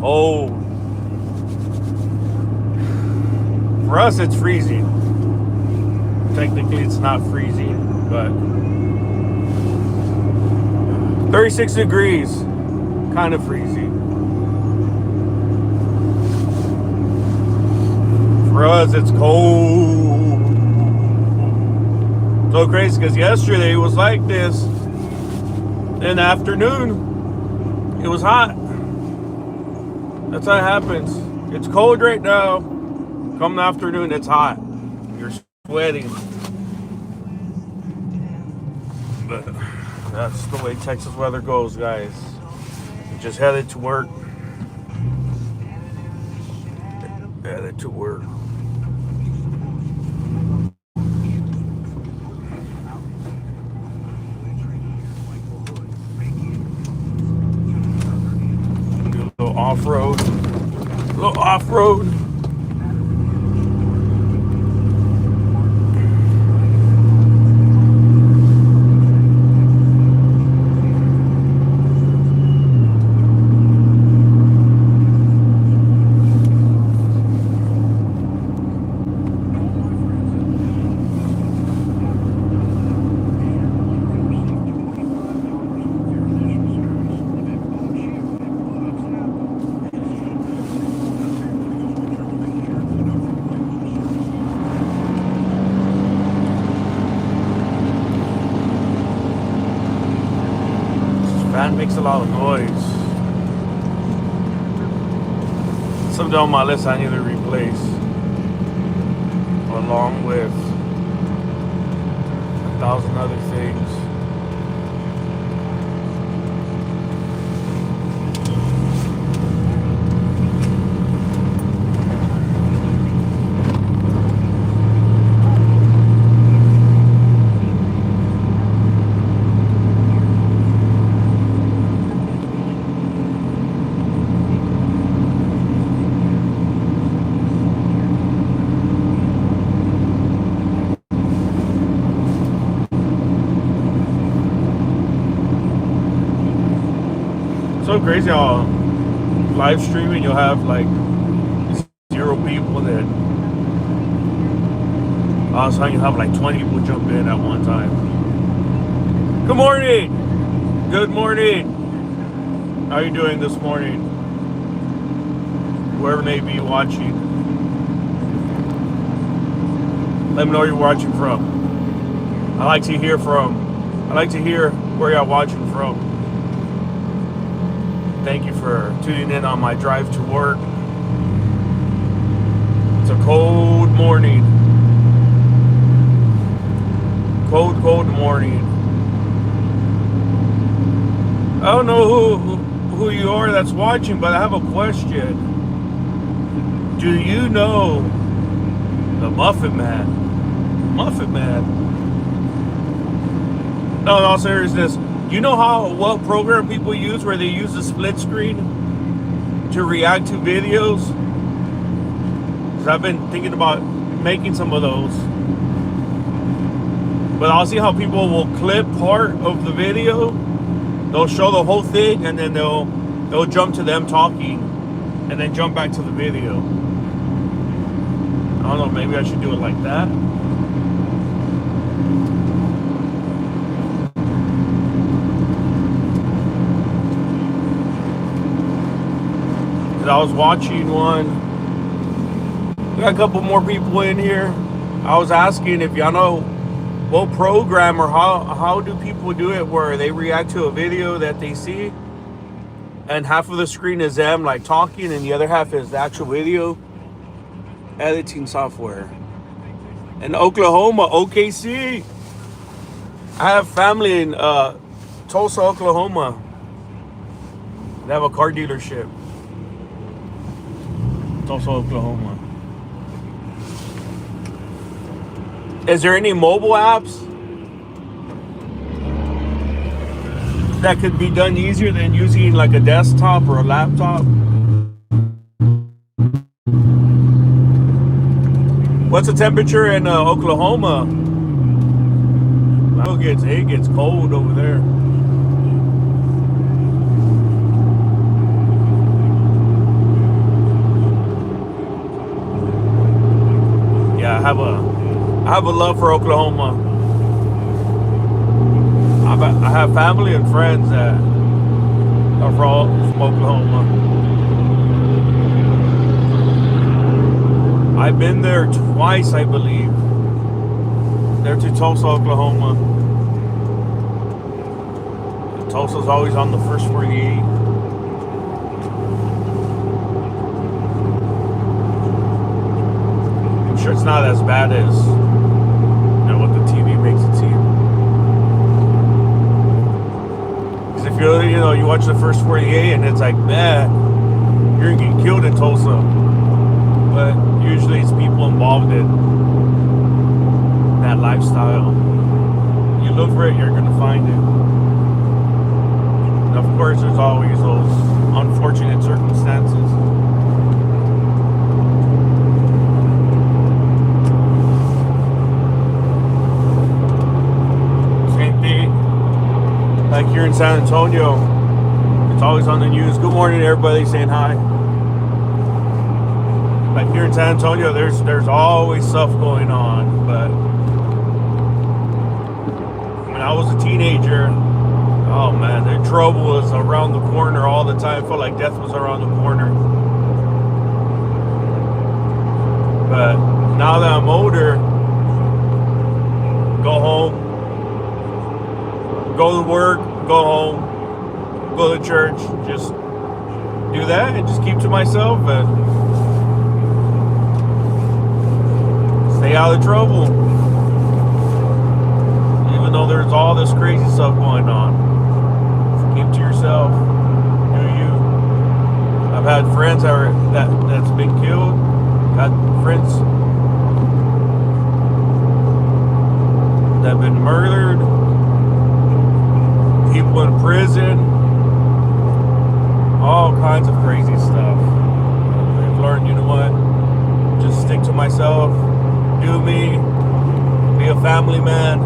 cold. For us, it's freezing. Technically, it's not freezing, but 36 degrees, kind of freezing. For us, it's cold. So crazy, because yesterday it was like this. In the afternoon, it was hot. That's how it happens. It's cold right now. Come the afternoon, it's hot. You're sweating. But that's the way Texas weather goes, guys. Just headed to work. Headed to work. Do a little off-road. A little off-road. Fan makes a lot of noise. Something on my list I need to replace, along with 1,000 other things. So crazy how live streaming you'll have like 0 people that all of a sudden you have like 20 people jump in at one time. Good morning. Good morning. How are you doing this morning? Whoever may be watching, let me know where you're watching from. I like to hear where you're watching from. Thank you for tuning in on my drive to work. It's a cold morning. Cold morning. I don't know who you are that's watching, but I have a question. Do you know the Muffin Man? Muffin Man. No, in all seriousness, you know what program people use where they use the split screen to react to videos? Because I've been thinking about making some of those. But I'll see how people will clip part of the video. They'll show the whole thing and then they'll jump to them talking and then jump back to the video. I don't know, maybe I should do it like that. I was watching one. We got a couple more people in here. I was asking if y'all know what program or how do people do it where they react to a video that they see and half of the screen is them like talking and the other half is the actual video editing software. In Oklahoma, OKC. I have family in Tulsa, Oklahoma. They have a car dealership. Tulsa, Oklahoma. Is there any mobile apps that could be done easier than using like a desktop or a laptop? What's the temperature in Oklahoma? It gets cold over there. I have a love for Oklahoma. I have family and friends that are from Oklahoma. I've been there twice, I believe. There to Tulsa, Oklahoma. Tulsa's always on the first 48. I'm sure it's not as bad as what the TV makes it seem. Because if you watch the first 48 and it's like, man, you're gonna get killed in Tulsa. But usually it's people involved in that lifestyle. You look for it, you're gonna find it. And of course, there's always those unfortunate circumstances. Same thing, like here in San Antonio, it's always on the news. Good morning, everybody, saying hi. Like here in San Antonio, there's always stuff going on. But when I was a teenager, oh man, the trouble was around the corner all the time. I felt like death was around the corner. But now that I'm older, go home, go to work, go home, go to church, just do that and just keep to myself and stay out of trouble. Even though there's all this crazy stuff going on, keep to yourself. Do you? I've had friends that's been killed. Got friends that have been murdered. People in prison. All kinds of crazy stuff. I've learned, you know what? Just stick to myself. Do me, be a family man,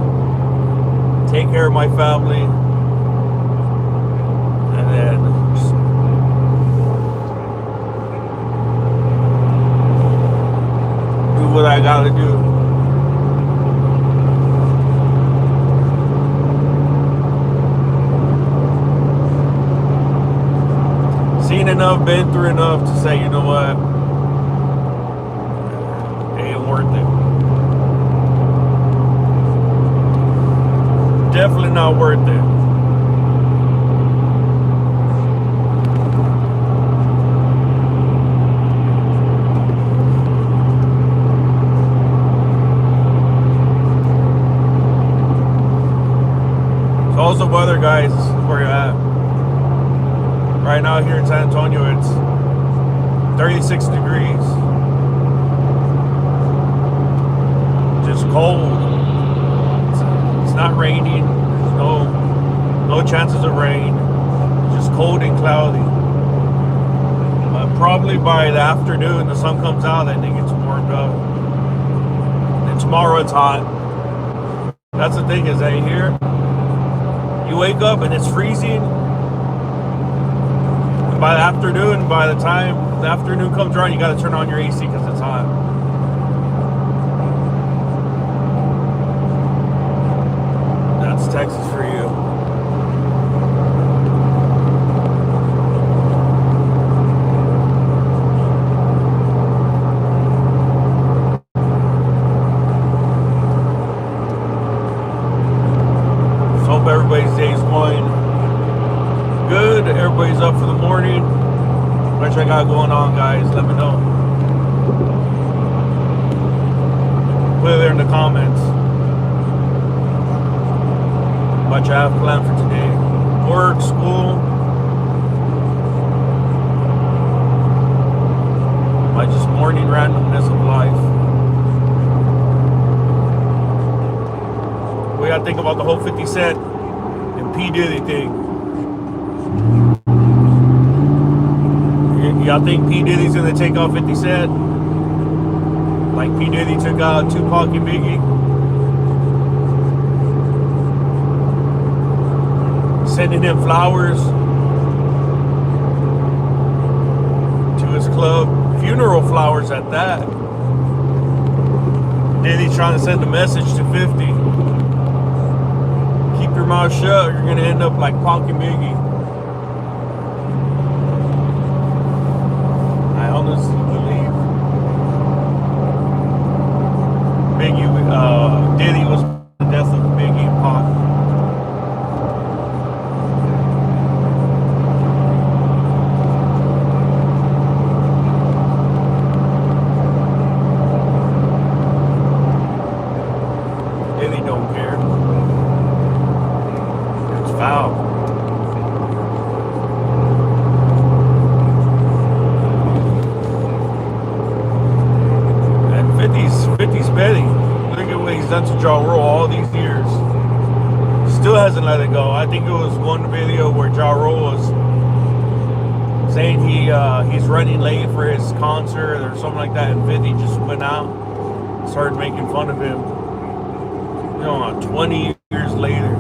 take care of my family, and then just do what I gotta do. Seen enough, been through enough to say, you know what, it ain't worth it. Definitely not worth it. So how's the weather, guys, where you're at? Right now here in San Antonio, it's 36 degrees. Just cold. It's not raining. There's no chances of rain. It's just cold and cloudy. Probably by the afternoon, the sun comes out and it gets warmed up. And tomorrow it's hot. That's the thing, is that here, you wake up and it's freezing. And by the afternoon, by the time the afternoon comes around, you got to turn on your AC because it's hot. Texas for you. So hope everybody's day's going good. Everybody's up for the morning. What I got going on, guys? Let me know. Put it there in the comments. Much I have planned for today. Work, school. My just morning randomness of life. We gotta think about the whole 50 Cent and P. Diddy thing. Y'all think P. Diddy's gonna take out 50 Cent? Like P. Diddy took out Tupac and Biggie? Sending him flowers to his club, funeral flowers at that. Diddy's trying to send a message to 50. Keep your mouth shut, or you're gonna end up like Pac and Biggie. I honestly believe Diddy was the death of Biggie and Pac. Diddy don't care. It's foul. And 50's petty. Look at what he's done to Ja Rule all these years. Still hasn't let it go. I think it was one video where Ja Rule was saying he's running late for his concert or something like that, and 50 just went out, started making fun of him. 20 years later,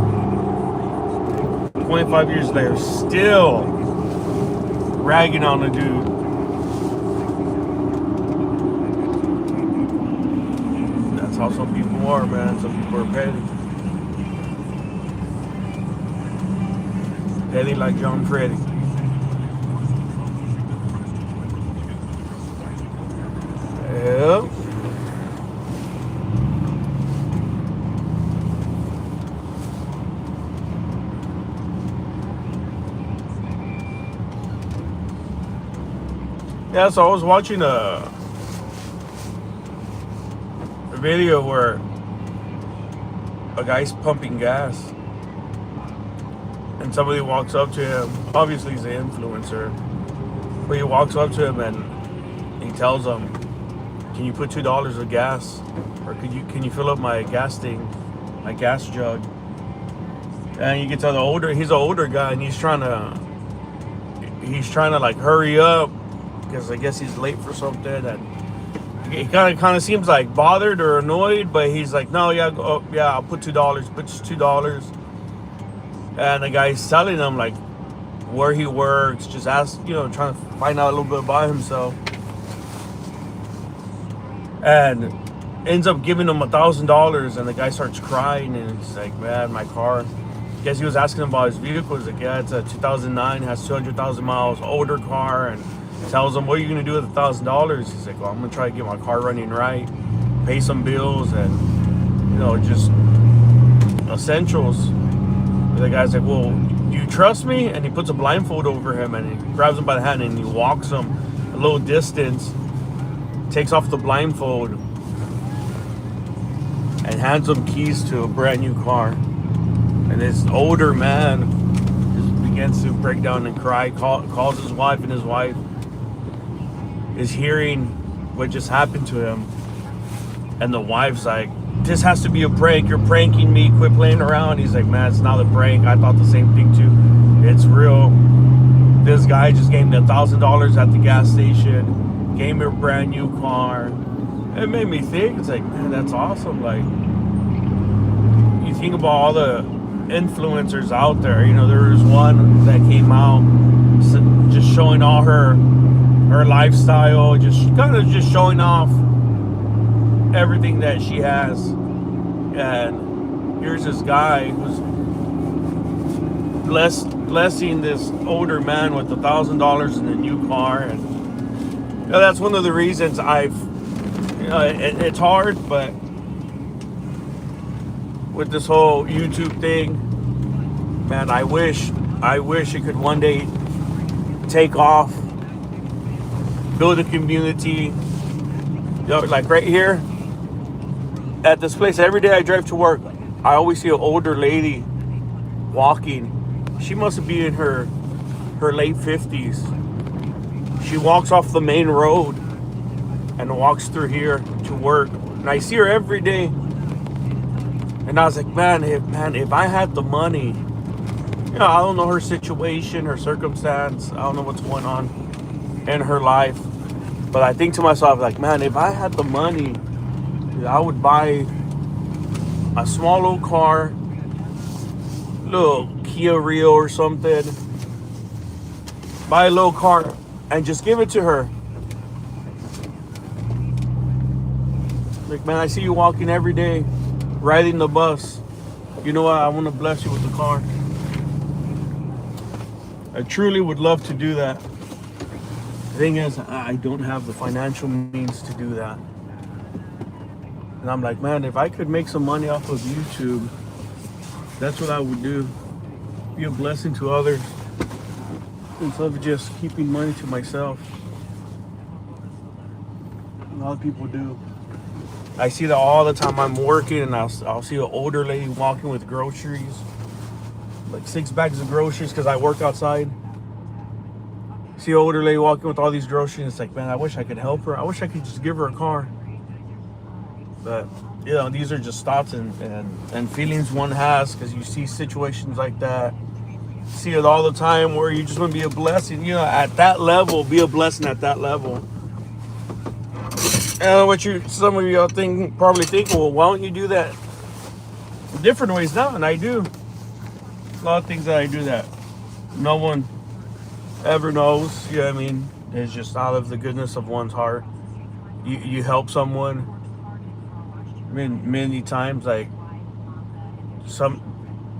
25 years later, still ragging on the dude. That's how some people are, man. Some people are petty. Petty like John Freddy. Yep. Yeah, so I was watching a video where a guy's pumping gas and somebody walks up to him. Obviously he's an influencer, but he walks up to him and he tells him, can you put $2 of gas, or can you fill up my gas jug? And you can tell he's an older guy, and he's trying to like hurry up because I guess he's late for something, and he kind of seems like bothered or annoyed, but he's like, no, yeah, I'll put $2, put just $2. And the guy's telling him like where he works, just trying to find out a little bit about himself, and ends up giving him $1,000, and the guy starts crying, and he's like, man, my car. Guess he was asking him about his vehicle. He's like, yeah, it's a 2009, has 200,000 miles, older car, and tells him, what are you gonna do with $1,000? He's like, well, I'm gonna try to get my car running right, pay some bills, and just essentials. And the guy's like, well, do you trust me? And he puts a blindfold over him, and he grabs him by the hand, and he walks him a little distance, takes off the blindfold, and hands him keys to a brand new car. And this older man just begins to break down and cry, calls his wife, and his wife is hearing what just happened to him. And the wife's like, this has to be a prank. You're pranking me. Quit playing around. He's like, man, it's not a prank. I thought the same thing too. It's real. This guy just gave me $1,000 at the gas station, gave me a brand new car. It made me think, it's like, man, that's awesome. Like, you think about all the influencers out there. There was one that came out just showing all her lifestyle, just showing off everything that she has. And here's this guy who's blessing this older man with $1,000 in a new car. And that's one of the reasons it's hard, but with this whole YouTube thing, man, I wish it could one day take off, build a community. Like right here at this place, every day I drive to work, I always see an older lady walking. She must be in her late 50s. She walks off the main road and walks through here to work, and I see her every day. And I was like, man, if I had the money, I don't know her situation, her circumstance, I don't know what's going on in her life, but I think to myself, like, man, if I had the money, I would buy a small little car, little Kia Rio or something, buy a little car and just give it to her. Like, man, I see you walking every day, riding the bus. You know what? I want to bless you with the car. I truly would love to do that. The thing is, I don't have the financial means to do that. And I'm like, man, if I could make some money off of YouTube, that's what I would do. Be a blessing to others instead of just keeping money to myself. A lot of people do. I see that all the time. I'm working and I'll see an older lady walking with groceries, like 6 bags of groceries because I work outside. See an older lady walking with all these groceries. It's like, man, I wish I could help her. I wish I could just give her a car. But, you know, these are just thoughts and feelings one has because you see situations like that. See it all the time where you just want to be a blessing. You know, at that level, be a blessing at that level. And what some of y'all probably think, well, why don't you do that different ways now? And I do. A lot of things that I do that no one ever knows. You know what I mean? It's just out of the goodness of one's heart. You help someone. I mean, many times, like,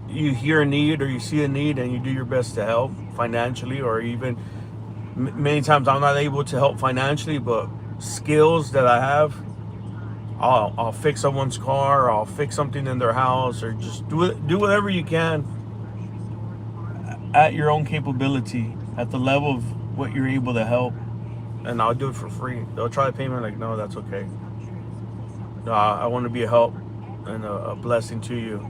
you hear a need or you see a need and you do your best to help financially, or even many times I'm not able to help financially, but skills that I have, I'll fix someone's car, or I'll fix something in their house, or just do whatever you can at your own capability, at the level of what you're able to help, and I'll do it for free. They'll try to pay me, like, no, that's okay. No, I want to be a help and a blessing to you.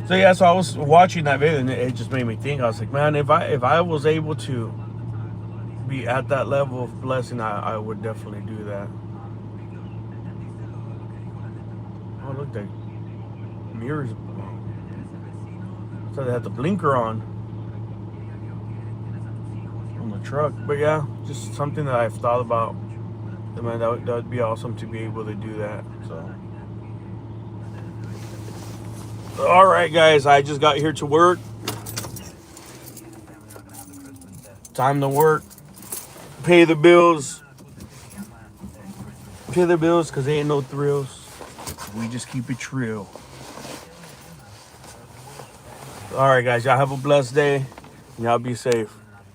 So yeah, so I was watching that video and it just made me think. I was like, man, if I was able to be at that level of blessing, I would definitely do that. Oh, look, the mirrors. So they had the blinker on the truck. But yeah, just something that I've thought about. And man, that would be awesome to be able to do that. So. All right, guys, I just got here to work. Time to work. Pay the bills. Pay the bills because there ain't no thrills. We just keep it real. All right, guys, y'all have a blessed day. Y'all be safe.